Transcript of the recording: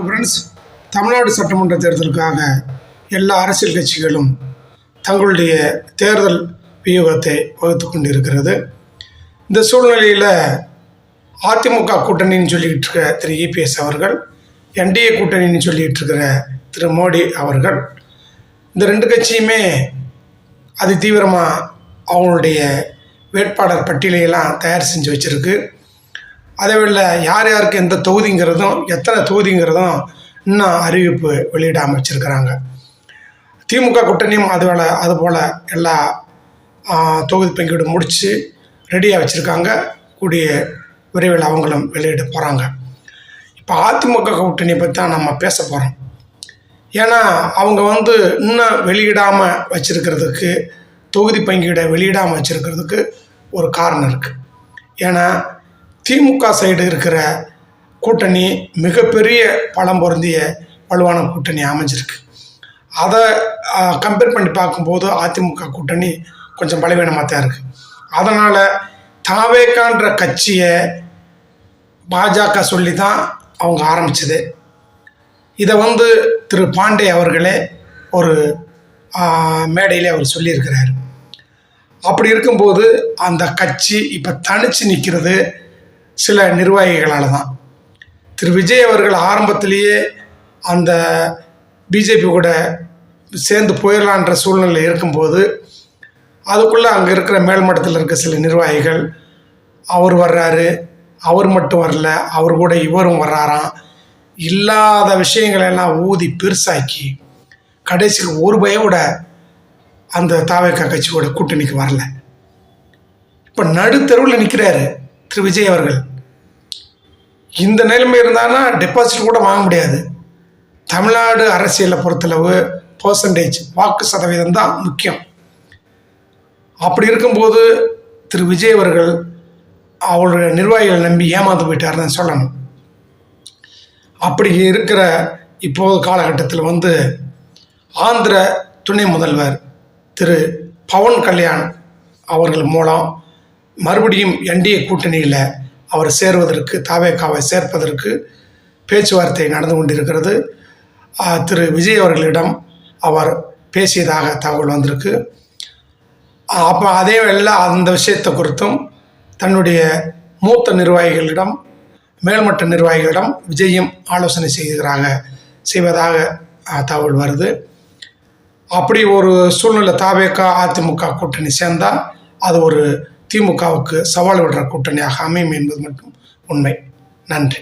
Friends, Tamil Nadu சட்டமன்ற தேர்தலுக்காக எல்லா அரசியல் கட்சிகளும் தங்களுடைய தேர்தல் வியூகத்தை வகுத்து கொண்டிருக்கிறது. இந்த சூழ்நிலையில் அதிமுக கூட்டணின்னு சொல்லிக்கிட்டு இருக்கிற திரு இபிஎஸ் அவர்கள், என்டிஏ கூட்டணின்னு சொல்லிக்கிட்டு இருக்கிற திரு மோடி அவர்கள், இந்த ரெண்டு கட்சியுமே அதி தீவிரமாக அவங்களுடைய வேட்பாளர் பட்டியலையெல்லாம் தயார் செஞ்சு வச்சுருக்கு. அதேவேளை யார் யாருக்கு எந்த தொகுதிங்கிறதும் எத்தனை தொகுதிங்கிறதும் இன்னும் அறிவிப்பு வெளியிடாமல் வச்சுருக்கிறாங்க. திமுக கூட்டணியும் அதுபோல் எல்லா தொகுதி பங்கீடு முடித்து ரெடியாக வச்சுருக்காங்க. கூடிய விரைவில் அவங்களும் வெளியிட போகிறாங்க. இப்போ அதிமுக கூட்டணியை பற்றி தான் நம்ம பேச போகிறோம். ஏன்னா அவங்க இன்னும் வெளியிடாமல் வச்சுருக்கிறதுக்கு, தொகுதி பங்கீடை வெளியிடாமல் வச்சுருக்கிறதுக்கு ஒரு காரணம் இருக்குது. ஏன்னா திமுக சைடு இருக்கிற கூட்டணி மிகப்பெரிய பலம் பொருந்திய வலுவான கூட்டணி அமைஞ்சிருக்கு. அதை கம்பேர் பண்ணி பார்க்கும்போது அதிமுக கூட்டணி கொஞ்சம் பலவீனமாக தான் இருக்குது. அதனால் தாவேக்கான்ற கட்சியை பாஜக சொல்லி தான் அவங்க ஆரம்பித்தது. இதை திரு பாண்டே அவர்களே ஒரு மேடையிலே அவர் சொல்லியிருக்கிறார். அப்படி இருக்கும்போது அந்த கட்சி இப்போ தனித்து நிற்கிறது சில நிர்வாகிகளால் தான். திரு விஜய் அவர்கள் ஆரம்பத்திலேயே அந்த பிஜேபி கூட சேர்ந்து போயிடலான்ற சூழ்நிலை இருக்கும்போது அதுக்குள்ளே அங்கே இருக்கிற மேல்மட்டத்தில் இருக்க சில நிர்வாகிகள், அவர் வர்றாரு, அவர் மட்டும் வரல, அவர் கூட இவரும் வர்றாராம், இல்லாத விஷயங்களெல்லாம் ஊதி பெருசாக்கி கடைசிக்கு ஒரு பயோட அந்த தாவேக்கா கட்சியோட கூட்டணிக்கு வரல. இப்போ நடுத்தருவில் நிற்கிறாரு திரு விஜய் அவர்கள். இந்த நிலைமை இருந்தானா டெபாசிட் கூட வாங்க முடியாது. தமிழ்நாடு அரசியலை பொறுத்தளவு பர்சன்டேஜ், வாக்கு சதவீதம் தான் முக்கியம். அப்படி இருக்கும்போது திரு விஜய் அவர்கள் அவருடைய நிர்வாகிகளை நம்பி ஏமாந்து போயிட்டாருன்னு சொல்லணும். அப்படி இருக்கிற இப்போது காலகட்டத்தில் ஆந்திர துணை முதல்வர் திரு பவன் கல்யாண் அவர்கள் மூலம் மறுபடியும் என்டிஏ கூட்டணியில் அவர் சேர்வதற்கு, தாவேக்காவை சேர்ப்பதற்கு பேச்சுவார்த்தை நடந்து கொண்டிருக்கிறது. திரு விஜய் அவர்களிடம் அவர் பேசியதாக தகவல் வந்திருக்கு. அப்போ அதே வேளையில் அந்த விஷயத்தை குறித்தும் தன்னுடைய மூத்த நிர்வாகிகளிடம், மேல்மட்ட நிர்வாகிகளிடம் விஜயும் ஆலோசனை செய்வதாக தகவல் வருது. அப்படி ஒரு சூழ்நிலை தாவேக்கா அதிமுக கூட்டணி சேர்ந்தால் அது ஒரு திமுகவுக்கு சவால் விடுற கூட்டணியாக அமையும் என்பது மட்டும் உண்மை. நன்றி.